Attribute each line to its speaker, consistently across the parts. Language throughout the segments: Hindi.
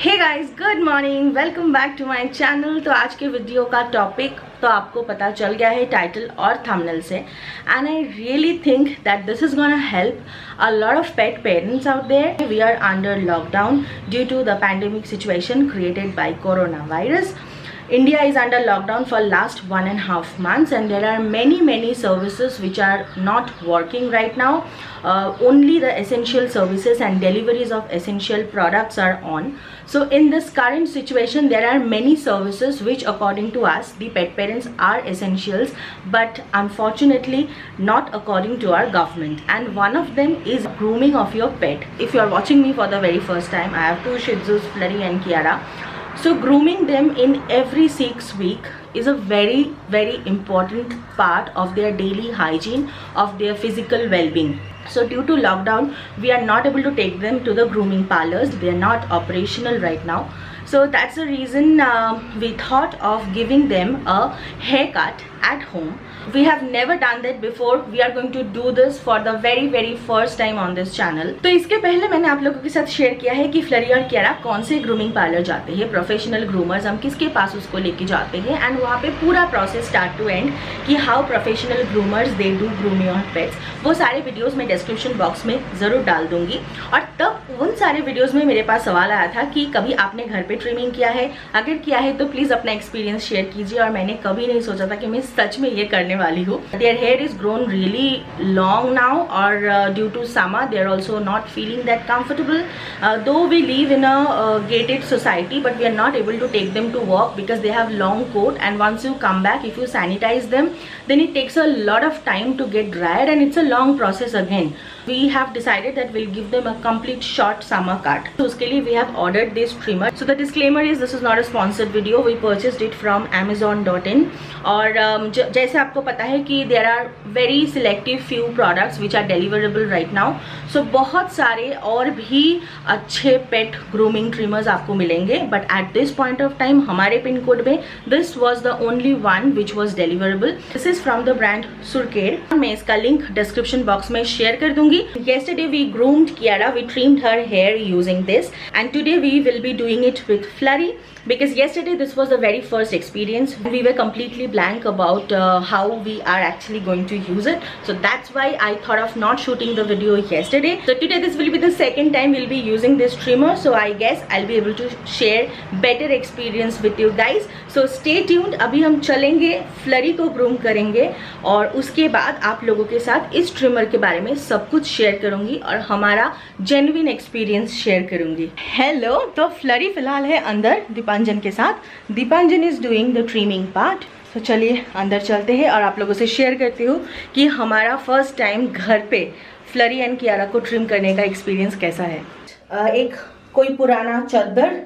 Speaker 1: Hey guys, good morning, welcome back to my channel. तो आज के वीडियो का टॉपिक तो आपको पता चल गया है टाइटल और थंबनेल से, and I really think that this is gonna help a lot of pet parents out there. We are under lockdown due to the pandemic situation created by corona virus. India is under lockdown for last 1.5 months, and there are many services which are not working right now. Only the essential services and deliveries of essential products are on. So in this current situation, there are many services which according to us, the pet parents, are essentials, but unfortunately not according to our government. And one of them is grooming of your pet. If you are watching me for the very first time, I have two Shih Tzus, Flurry and Kiara. So grooming them in every 6 weeks is a very important part of their daily hygiene, of their physical well-being. So due to lockdown, we are not able to take them to the grooming parlors. They are not operational right now. So that's the reason we thought of giving them a haircut at home. We have never done that before. We are going to do this for the very first time on this channel. तो इसके पहले मैंने आप लोगों के साथ शेयर किया है कि फ्लरी और कियारा कौन से ग्रूमिंग पार्लर जाते हैं, प्रोफेशनल ग्रूमर्स, हम किसके पास उसको लेके जाते हैं, एंड वहाँ पे पूरा प्रोसेस स्टार्ट टू एंड कि how professional groomers they do groom your pets. वो सारे वीडियोस मैं डिस्क्रिप्शन बॉक्स में ज़रूर डाल दूंगी. और तब उन सारे वीडियोज़ में मेरे पास सवाल आया था कि कभी आपने घर पे ट्रिमिंग किया है, अगर किया है तो प्लीज़ अपना एक्सपीरियंस शेयर कीजिए. और मैंने कभी नहीं सोचा था कि मैं सच में ये करने वाली हूँ. Their hair is grown really long now, or due to summer they are also not feeling that comfortable. Though we live in a gated society, but we are not able to take them to work because they have long coat, and once you come back, if you sanitize them, then it takes a lot of time to get dried, and it's a long process again. We have decided that we'll give them a complete short summer cut. So उसके लिए we have ordered this trimmer. So the disclaimer is this is not a sponsored video. We purchased it from Amazon.in. और जैसे आपको पता है कि there are very selective few products which are deliverable right now. So बहुत सारे और भी अच्छे pet grooming trimmers आपको मिलेंगे. But at this point of time हमारे पिन कोड में this was the only one which was deliverable. This is from the brand Surcare. मैं इसका लिंक डिस्क्रिप्शन बॉक्स में शेयर कर दूंगी. Yesterday we groomed Kiara, we trimmed her hair using this, and today we will be doing it with Flurry, because yesterday this was the very first experience. We were completely blank about how we are actually going to use it, so that's why I thought of not shooting the video yesterday. So today this will be the second time we'll be using this trimmer, so I guess I'll be able to share better experience with you guys. So stay tuned. अभी हम चलेंगे, फ्लरी को ग्रूम करेंगे, और उसके बाद आप लोगों के साथ इस ट्रिमर के बारे में सब कुछ शेयर करूंगी और हमारा जेन्युइन एक्सपीरियंस शेयर करूंगी. हेलो, तो फ्लरी फिलहाल है अंदर दीपांजन के साथ. Dipanjan is doing the trimming part. तो चलिए अंदर चलते हैं और आप लोगों से शेयर करती हूँ कि हमारा फर्स्ट टाइम घर पे फ्लरी एंड कियारा को ट्रिम करने का एक्सपीरियंस कैसा है. एक कोई पुराना चादर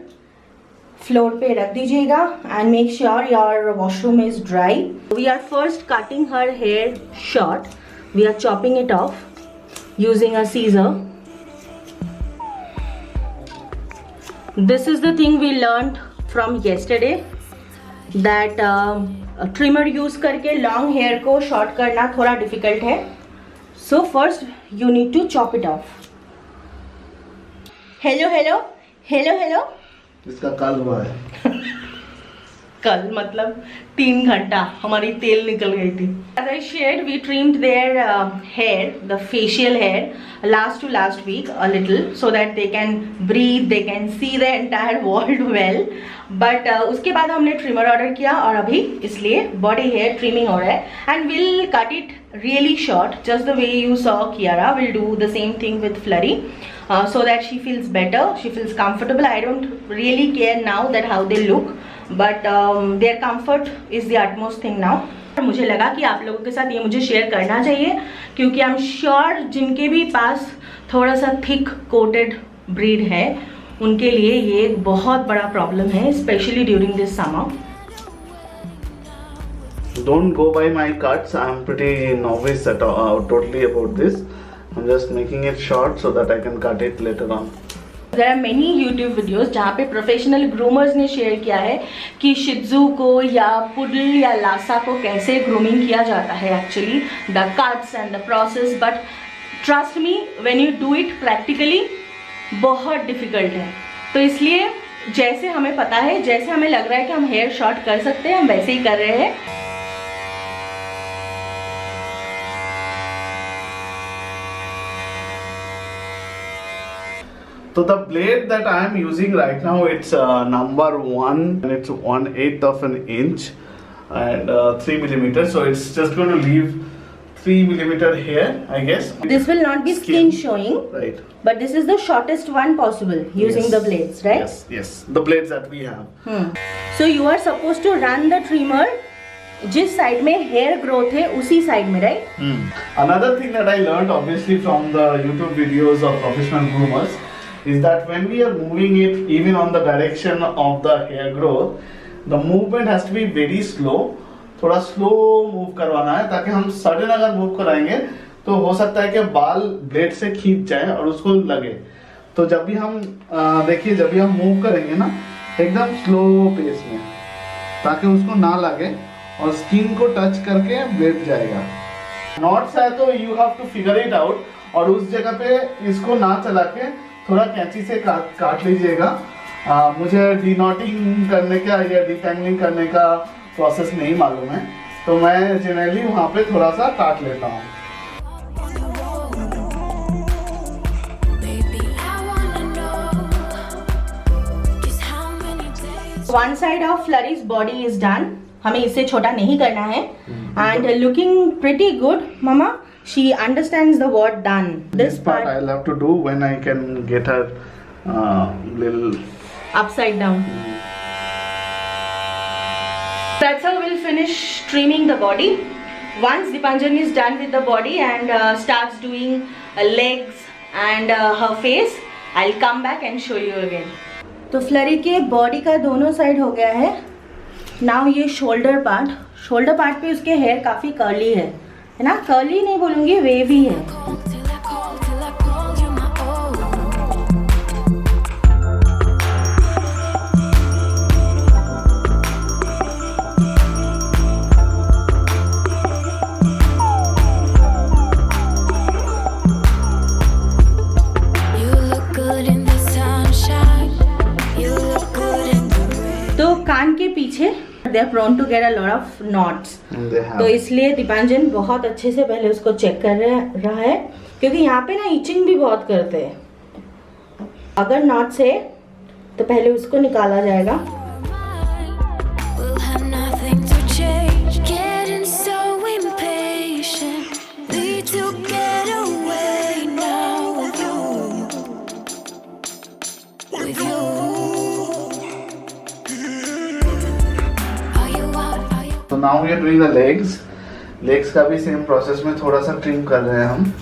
Speaker 1: फ्लोर पे रख दीजिएगा and make sure your washroom is dry. We are first cutting her hair short. We are chopping it off using a scissor. This is the thing we learned from yesterday, that trimmer use करके long hair को short करना थोड़ा difficult है. So first you need to chop it off. Hello.
Speaker 2: इसका कल हुआ है.
Speaker 1: कल मतलब 3 घंटा हमारी तेल निकल गई थी. As I shared, we trimmed their hair, the facial hair, last to last week a little, so that they can breathe, they can see the entire world well. But उसके बाद हमने ट्रिमर ऑर्डर किया और अभी इसलिए बॉडी हेयर ट्रिमिंग हो रहा है, and we'll cut it really short, just the way you saw Kiara. We'll do the same thing with Flurry. So that she feels better, she feels comfortable. I don't really care now that how they look, but their comfort is the utmost thing now. मुझे लगा कि आप लोगों के साथ ये मुझे शेयर करना चाहिए, क्योंकि आई एम श्योर जिनके भी पास थोड़ा सा थिक कोटेड ब्रीड है उनके लिए ये एक बहुत बड़ा प्रॉब्लम है, specially during this summer.
Speaker 2: Don't go by my cuts. I'm pretty novice at totally about this. I'm just making it short so that I can cut it later on.
Speaker 1: There are many YouTube videos जहाँ पे प्रोफेशनल ग्रूमर्स ने शेयर किया है कि शिज़ू को या पुडल या लासा को कैसे ग्रूमिंग किया जाता है, actually the cuts and the process. But trust me, when you do it practically बहुत डिफिकल्ट है. तो इसलिए जैसे हमें पता है, जैसे हमें लग रहा है कि हम हेयर शॉर्ट कर सकते हैं, हम वैसे ही कर रहे हैं।
Speaker 2: So the blade that I am using right now, it's number 1 and it's 1/8 of an inch and 3 millimeters. So it's just going to leave 3 millimeter here, I guess.
Speaker 1: This will not be skin showing,
Speaker 2: Right.
Speaker 1: but this is the shortest one possible using
Speaker 2: Yes.
Speaker 1: the blades, right?
Speaker 2: Yes, yes. The blades that we have.
Speaker 1: So you are supposed to run the trimmer जिस साइड में हेयर ग्रोथ है उसी साइड में, right?
Speaker 2: Another thing that I learned obviously from the YouTube videos of professional groomers is that when we are moving it even on the direction of the hair growth, the movement has to be very slow. थोड़ा स्लो मूव करवाना है ताकि हम सडन अगर मूव कराएंगे तो हो सकता है कि बाल ब्लेड से खींच जाए और उसको लगे। तो जब भी हम देखिए, जब भी हम मूव करेंगे ना एकदम स्लो पेस में ताकि उसको ना लगे और स्किन को टच करके ब्लेड जाएगा। नॉट्स है तो you have to figure it out और उस जगह पे इसको ना चला के थोड़ा कैंची से काट लीजिएगा। मुझे डीनॉटिंग करने का या डिटैंगलिंग करने का प्रोसेस नहीं मालूम है, तो मैं जनरली वहाँ पे थोड़ा सा काट लेता हूँ।
Speaker 1: One side of Flurry's body is done. हमें इससे छोटा नहीं करना है। And looking pretty good, Mama. She understands the word done.
Speaker 2: This part I'll have to do when I can get her little
Speaker 1: upside down. That's how we'll finish trimming the body. Once Deepanjan is done with the body and starts doing legs and her face, I'll come back and show you again. तो फ्लरी के बॉडी का दोनों साइड हो गया है। नाउ ये शोल्डर पार्ट पे उसके हेयर काफ़ी कर्ली है ना? कर्ली नहीं बोलूँगी, वेवी है। तो कान के पीछे they are prone to get a lot of knots. तो इसलिए दीपांजन बहुत अच्छे से पहले उसको चेक कर रहा है, क्योंकि यहाँ पे ना इचिंग भी बहुत करते हैं। अगर नॉट्स है तो पहले उसको निकाला जाएगा।
Speaker 2: So now we are doing the legs. Legs का भी सेम प्रोसेस में थोड़ा सा ट्रिम कर रहे हैं हम।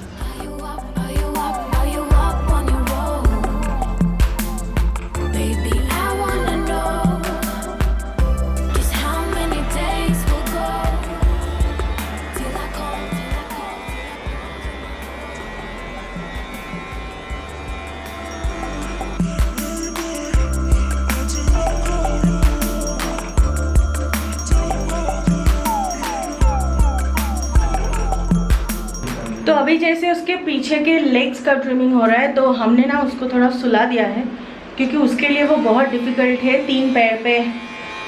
Speaker 1: तो अभी जैसे उसके पीछे के लेग्स का ट्रिमिंग हो रहा है, तो हमने ना उसको थोड़ा सुला दिया है, क्योंकि उसके लिए वो बहुत डिफ़िकल्ट है 3 पैर पे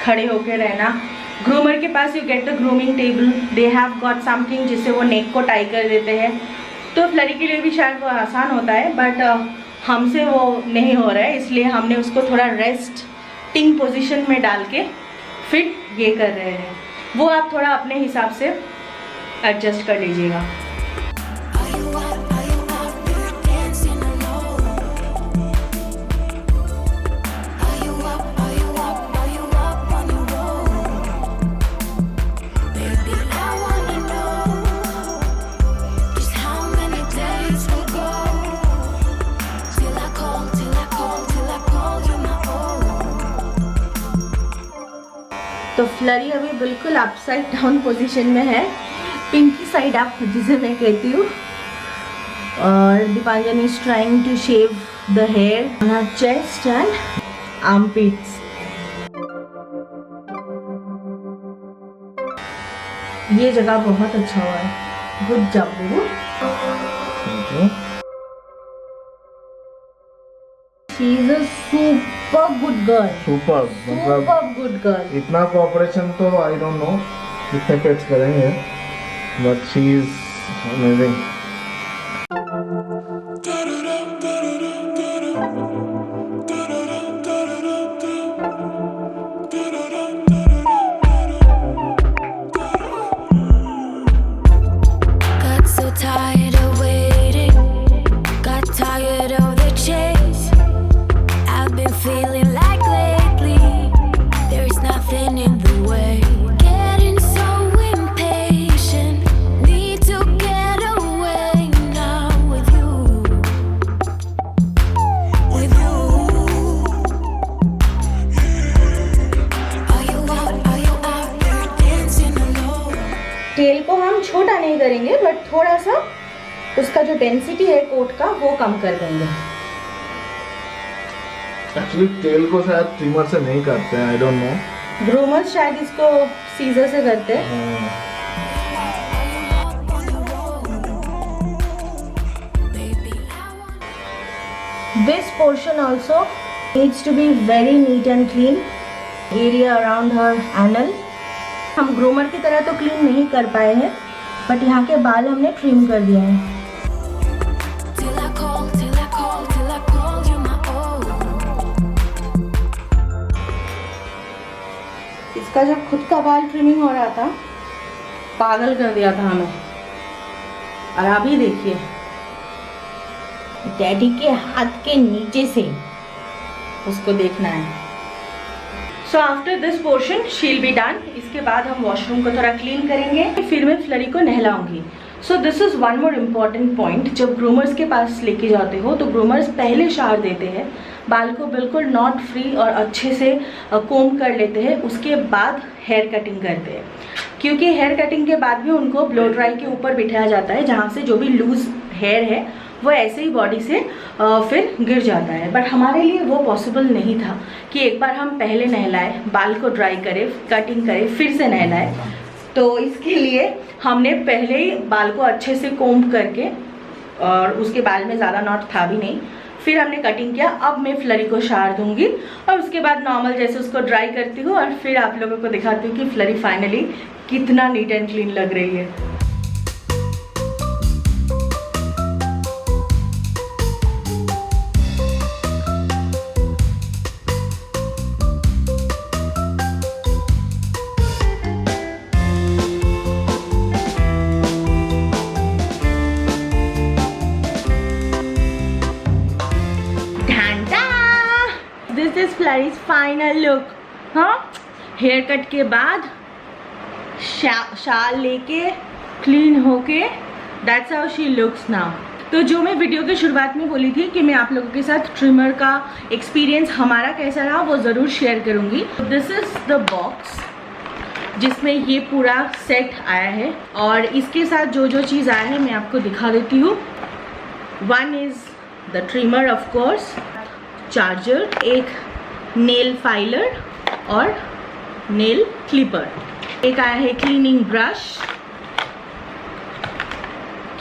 Speaker 1: खड़े होकर रहना। ग्रूमर के पास you get the grooming table, they have got something जिससे वो नेक को टाई कर देते हैं। तो फ्लरी के लिए भी शायद वो आसान होता है, बट हमसे वो नहीं हो रहा है, इसलिए हमने उसको थोड़ा रेस्टिंग पोजीशन में डाल के फिर ये कर रहे हैं। वो आप थोड़ा अपने हिसाब से एडजस्ट कर लीजिएगा। तो फ्लरी अभी बिल्कुल अपसाइड डाउन पोजीशन में है, पिंकी साइड अप जिसे मैं कहती हूँ। और Deepanjan is trying to shave the hair on her chest and armpits. ये जगह बहुत अच्छा हुआ है, गुड जॉब बेबू। She is a super good girl,
Speaker 2: super, मतलब
Speaker 1: सुपर गुड गर्ल।
Speaker 2: इतना कोऑपरेशन तो आई डोंट नो कितने पेट्स करेंगे, but she is amazing.
Speaker 3: Tired of waiting, got tired of the chase. I've been feeling like lately there's nothing in the way. Getting so impatient, need to get away now with you, with you. Are you out there dancing alone?
Speaker 1: Tail को हम छोटा नहीं करेंगे, बट थोड़ा सा उसका जो डेंसिटी है कोट का वो कम कर देंगे।
Speaker 2: एक्चुअली टेल को शायद ट्रिमर से नहीं करते हैं, आई डोंट नो।
Speaker 1: ग्रूमर्स शायद इसको सीजर से करते हैं। This portion also needs to be very neat and clean. Area around her anal. हम ग्रूमर की तरह तो क्लीन नहीं कर पाए हैं, बट यहाँ के बाल हमने ट्रिम कर दिए हैं।
Speaker 3: Till I call you my own.
Speaker 1: इसका जब खुद का बाल ट्रिमिंग हो रहा था, पागल कर दिया था हमें। और अभी देखिए, डैडी के हाथ के नीचे से उसको देखना है। So after this portion she'll be done. इसके बाद हम वॉशरूम को थोड़ा क्लीन करेंगे, फिर मैं फ्लरी को नहलाऊंगी। So this is one more important point. जब ग्रूमर्स के पास लेके जाते हो तो ग्रूमर्स पहले शावर देते हैं, बाल को बिल्कुल नॉट फ्री और अच्छे से कोम कर लेते हैं, उसके बाद हेयर कटिंग करते हैं। क्योंकि हेयर कटिंग के बाद भी उनको ब्लो ड्राई के ऊपर बिठाया जाता है, जहाँ से जो भी लूज हेयर है वो ऐसे ही बॉडी से फिर गिर जाता है। बट हमारे लिए वो पॉसिबल नहीं था कि एक बार हम पहले नहलाए, बाल को ड्राई करें, कटिंग करें, फिर से नहलाए। तो इसके लिए हमने पहले ही बाल को अच्छे से कोम्ब करके, और उसके बाल में ज़्यादा नॉट था भी नहीं, फिर हमने कटिंग किया। अब मैं फ्लरी को शार दूंगी और उसके बाद नॉर्मल जैसे उसको ड्राई करती हूँ, और फिर आप लोगों को दिखाती हूँ कि फ्लरी फाइनली कितना नीट एंड क्लीन लग रही है। This is Flurry's final look. हाँ, हेयर कट के बाद शाल लेके क्लीन होके that's how she looks now. तो जो मैं वीडियो की शुरुआत में बोली थी कि मैं आप लोगों के साथ ट्रिमर का एक्सपीरियंस हमारा कैसा रहा वो ज़रूर शेयर करूँगी। दिस इज़ द बॉक्स जिसमें ये पूरा सेट आया है, और इसके साथ जो जो चीज़ आया है मैं आपको दिखा देती हूँ। One is the trimmer of course, charger, एक नेल फाइलर और नेल क्लिपर, एक आया है क्लीनिंग ब्रश,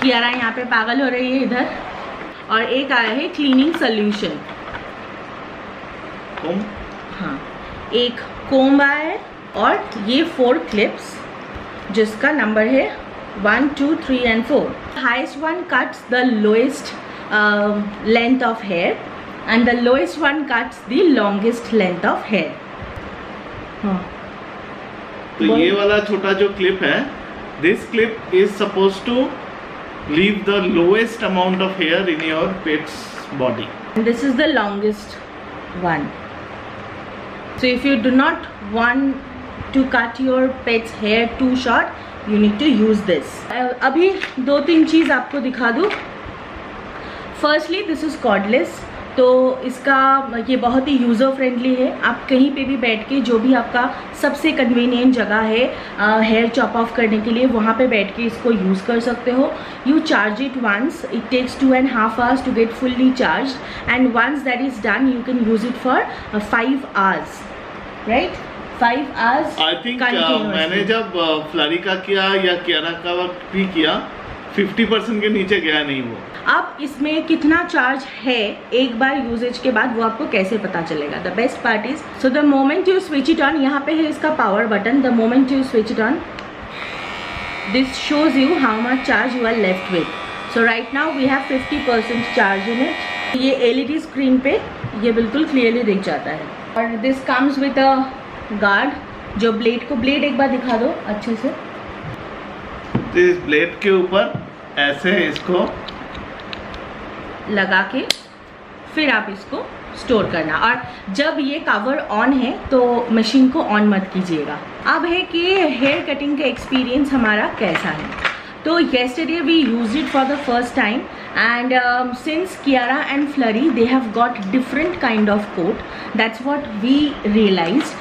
Speaker 1: कियारा यहाँ पे पागल हो रही है इधर, और एक आया है क्लीनिंग सोल्यूशन। हाँ, एक कोम्ब आया है, और ये 4 क्लिप्स जिसका नंबर है 1, 2, 3 and 4. Highest one cuts the lowest length of hair, and the lowest one cuts the longest length of hair. हाँ,
Speaker 2: तो ये वाला छोटा जो क्लिप है, this clip is supposed to leave the lowest amount of hair in your pet's body.
Speaker 1: and this is the longest one. So if you do not want to cut your pet's hair too short, you need to use this. अभी 2-3 चीज़ आपको दिखा दूँ। Firstly, this is cordless. तो इसका ये बहुत ही यूज़र फ्रेंडली है। आप कहीं पे भी बैठ के, जो भी आपका सबसे कन्वीनियंट जगह है हेयर चॉप ऑफ करने के लिए, वहाँ पे बैठ के इसको यूज़ कर सकते हो। You charge it once, it takes 2.5 hours to get fully charge, and once that is done you can use it for 5 hours, right? 5 hours।
Speaker 2: I think मैंने जब फ्लरी का किया या कियारा का भी किया, 50% के नीचे गया नहीं वो।
Speaker 1: अब इसमें कितना चार्ज है एक बार यूजेज के बाद वो आपको कैसे पता चलेगा? The best part is, so the moment you switch it on, यहाँ पे है इसका power button, the moment you switch it on this shows you how much charge you are left with. So right now we have 50% charge in it. ये एलईडी स्क्रीन पे ये बिल्कुल क्लियरली दिख जाता है। और this comes with a guard, जो ब्लेड को, ब्लेड एक बार दिखा दो अच्छे से।
Speaker 2: तो इस ब्लेड के ऊपर ऐसे इसको
Speaker 1: लगा के फिर आप इसको स्टोर करना। और जब ये कवर ऑन है तो मशीन को ऑन मत कीजिएगा। अब है कि हेयर कटिंग का एक्सपीरियंस हमारा कैसा है। तो yesterday we used it for the first time and since Kiara and Flurry they have got different kind of coat, that's what we realized.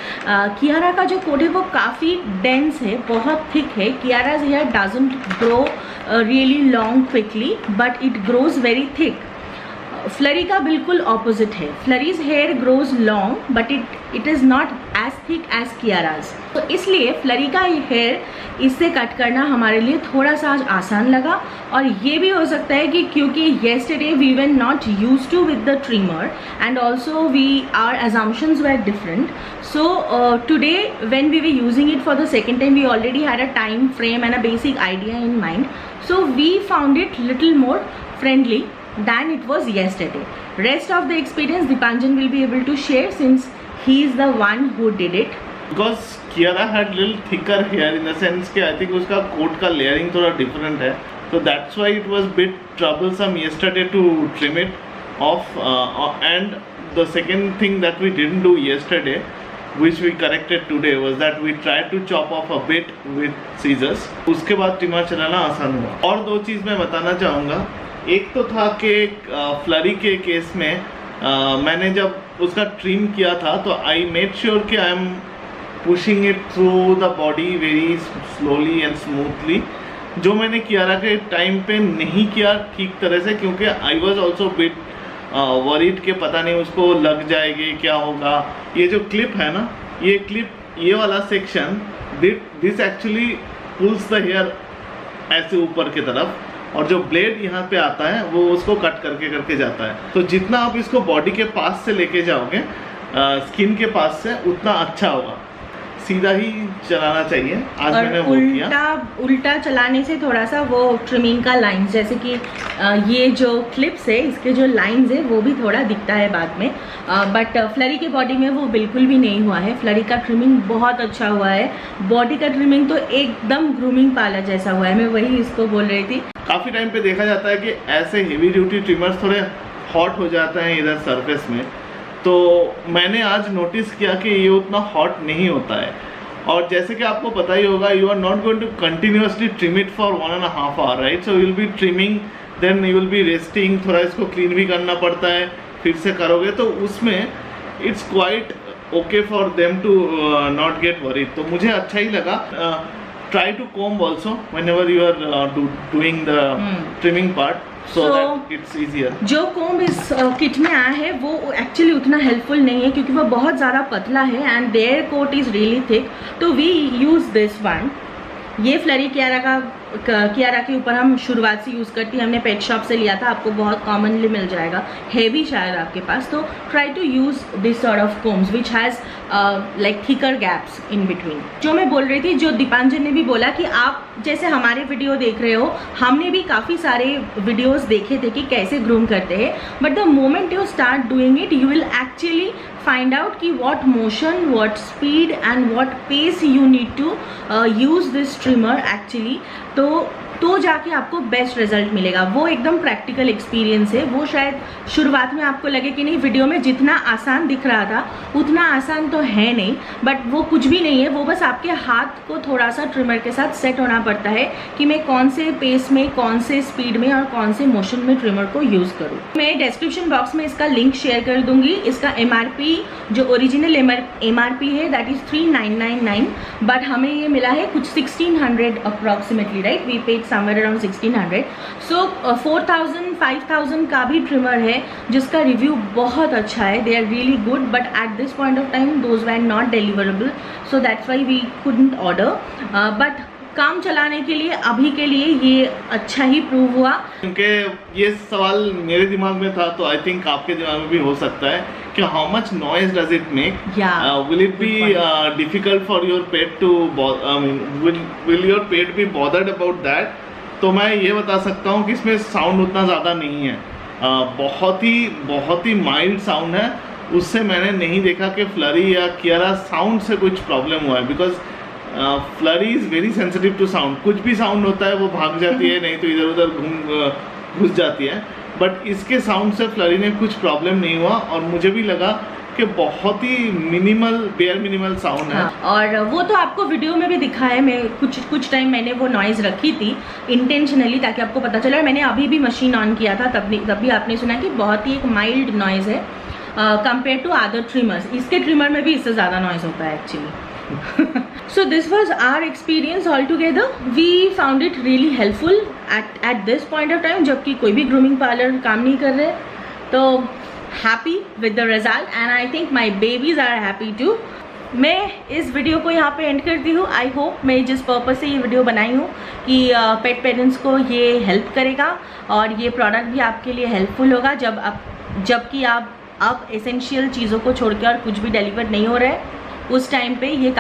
Speaker 1: Kiara का जो coat है वो काफ़ी dense है, बहुत thick है। Kiara's hair doesn't grow really long quickly but it grows very thick. Flurry का बिल्कुल ऑपोजिट है। Flurry's hair grows long but it is not as thick as Kiara's. तो इसलिए फ्लरी का हेयर इससे कट करना हमारे लिए थोड़ा सा आज आसान लगा। और ये भी हो सकता है कि क्योंकि yesterday we were not use to with the trimmer and also we our assumptions were different. So today when we were using it for the second time we already had a time frame and a basic idea in mind. So we found it little more friendly than it was yesterday. Rest of the experience Dipanjan will be able to share since he is the one who did it.
Speaker 2: Because Kiara had little thicker hair in the sense कि I think उसका coat का layering थोड़ा different है, so that's why it was bit troublesome yesterday to trim it off. And the second thing that we didn't do yesterday, which we corrected today, was that we tried to chop off a bit with scissors. उसके बाद ट्रिमर चलाना आसान हुआ। और दो चीज़ मैं बताना चाहूँगा। एक तो था कि फ्लरी के केस में मैंने जब उसका ट्रिम किया था तो आई मेड श्योर कि I am pushing it through the body very slowly and smoothly, जो मैंने कियारा के टाइम पे नहीं किया ठीक तरह से, क्योंकि I was also bit worried के पता नहीं उसको लग जाएगी क्या होगा। ये जो क्लिप है ना, ये क्लिप, ये वाला section, this actually pulls the hair ऐसे ऊपर की तरफ, और जो ब्लेड यहाँ पे आता है वो उसको कट करके जाता है। तो जितना आप इसको बॉडी के पास से लेके जाओगे, स्किन के पास से, उतना अच्छा होगा। सीधा ही चलाना चाहिए। आज मैंने वो किया।
Speaker 1: उल्टा चलाने से थोड़ा सा वो ट्रिमिंग का लाइंस, जैसे कि ये जो क्लिप्स है इसके जो लाइंस है वो भी थोड़ा दिखता है बाद में, बट फ्लरी के बॉडी में वो बिल्कुल भी नहीं हुआ है। फ्लरी का ट्रिमिंग बहुत अच्छा हुआ है। बॉडी का ट्रिमिंग तो एकदम ग्रूमिंग पार्लर जैसा हुआ है। मैं वही इसको बोल रही थी।
Speaker 2: काफ़ी टाइम पे देखा जाता है कि ऐसे हेवी ड्यूटी ट्रिमर्स थोड़े हॉट हो जाते हैं इधर सरफेस में, तो मैंने आज नोटिस किया कि ये उतना हॉट नहीं होता है। और जैसे कि आपको पता ही होगा, you are not going to continuously trim it for 1.5 hour, right? So you will be trimming, then you will be resting, थोड़ा इसको क्लीन भी करना पड़ता है, फिर से करोगे, तो उसमें it's quite okay for them to not get worried. तो मुझे अच्छा ही लगा। Try to comb also whenever you are doing the trimming part, so that it's easier.
Speaker 1: जो comb इस किट में आया है वो एक्चुअली उतना हेल्पफुल नहीं है क्योंकि वो बहुत ज़्यादा पतला है and their coat is really thick, तो we use this one. ये फ्लरी कियारा के ऊपर हम शुरुआत से यूज़ करती हैं। हमने पेट शॉप से लिया था, आपको बहुत कॉमनली मिल जाएगा, है भी शायद आपके पास। तो try to use this sort of combs which has like thicker gaps in between. जो मैं बोल रही थी, जो दीपांजन ने भी बोला कि आप जैसे हमारे वीडियो देख रहे हो, हमने भी काफ़ी सारे वीडियोज़ देखे थे कि कैसे ग्रूम करते हैं, but the moment you start doing it you will actually find out कि what motion, what speed and what pace you need to use this trimmer actually, तो जाके आपको बेस्ट रिजल्ट मिलेगा। वो एकदम प्रैक्टिकल एक्सपीरियंस है। वो शायद शुरुआत में आपको लगे कि नहीं, वीडियो में जितना आसान दिख रहा था उतना आसान तो है नहीं, बट वो कुछ भी नहीं है। वो बस आपके हाथ को थोड़ा सा ट्रिमर के साथ सेट होना पड़ता है कि मैं कौन से पेस में, कौन से स्पीड में और कौन से मोशन में ट्रिमर को यूज़ करूँ। मैं डिस्क्रिप्शन बॉक्स में इसका लिंक शेयर कर दूंगी। इसका MRP जो ओरिजिनल MRP है दैट इज़ 3999, बट हमें ये मिला है कुछ 1600 approximately, right? We paid somewhere around 1600। So 4000 5000 का भी ट्रिमर है जिसका रिव्यू बहुत अच्छा है। They are really good, but at this point of time those were not deliverable, so that's why we couldn't order. But काम चलाने के लिए अभी के लिए ये अच्छा ही प्रूव हुआ।
Speaker 2: क्योंकि ये सवाल मेरे दिमाग में था, तो आई थिंक आपके दिमाग में भी हो सकता है कि how much noise does it make, will it be difficult for your pet to, will your pet be bothered about that. तो मैं ये बता सकता हूँ कि इसमें साउंड उतना ज़्यादा नहीं है, बहुत ही माइल्ड साउंड है। उससे मैंने नहीं देखा कि फ्लरी या कियारा साउंड से कुछ प्रॉब्लम हुआ है, because Flurry is very sensitive to sound. कुछ भी साउंड होता है वो भाग जाती है, नहीं तो इधर उधर घुस जाती है। बट इसके साउंड से फ्लरी ने कुछ प्रॉब्लम नहीं हुआ, और मुझे भी लगा कि बहुत ही बेयर मिनिमल साउंड है।
Speaker 1: और वो तो आपको वीडियो में भी दिखा है। मैं कुछ टाइम मैंने वो नॉइज़ रखी थी इंटेंशनली, ताकि आपको पता चले। मैंने अभी भी मशीन ऑन किया था, तब भी आपने सुना कि बहुत ही एक माइल्ड नॉइज़ है कंपेयर टू अदर ट्रिमर्स। इसके ट्रिमर में भी इससे ज़्यादा नॉइज़ होता है actually. So this was our experience altogether. We found it really helpful at this point of time, जबकि कोई भी ग्रूमिंग पार्लर काम नहीं कर रहे। तो happy with the result and I think my babies are happy too. मैं इस वीडियो को यहाँ पे एंड करती हूँ। आई होप मैं जिस पर्पज़ से ये वीडियो बनाई हूँ कि पेट पेरेंट्स को ये हेल्प करेगा और ये प्रोडक्ट भी आपके लिए हेल्पफुल होगा जबकि आप अब एसेंशियल चीज़ों को छोड़ के और कुछ भी डिलीवर नहीं हो रहा है, उस टाइम पे ये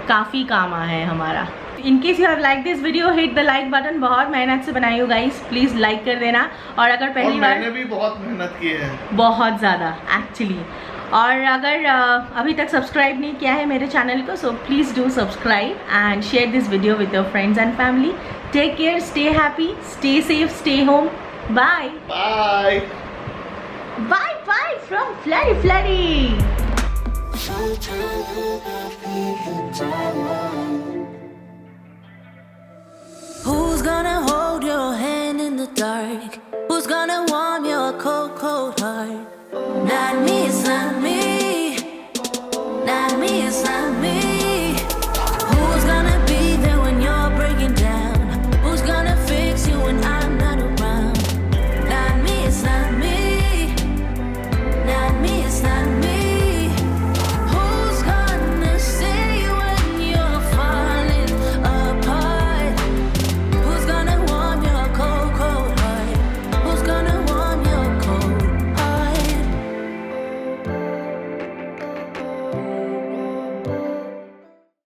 Speaker 1: काफ़ी काम आया है हमारा। In case you have like this video, hit the like button. बहुत मेहनत से बनाई हो गाइस, प्लीज़ लाइक कर देना। और अगर पहली बार,
Speaker 2: मैंने भी बहुत मेहनत की है,
Speaker 1: बहुत ज़्यादा एक्चुअली। और अगर अभी तक सब्सक्राइब नहीं किया है मेरे चैनल को, so please do subscribe and share this video with your friends and family. Take care, stay happy, stay safe, stay home. Bye
Speaker 2: bye
Speaker 1: bye from Flurry.
Speaker 3: Who's gonna hold your hand in the dark? Who's gonna warm your cold, cold heart? Not me, it's not me.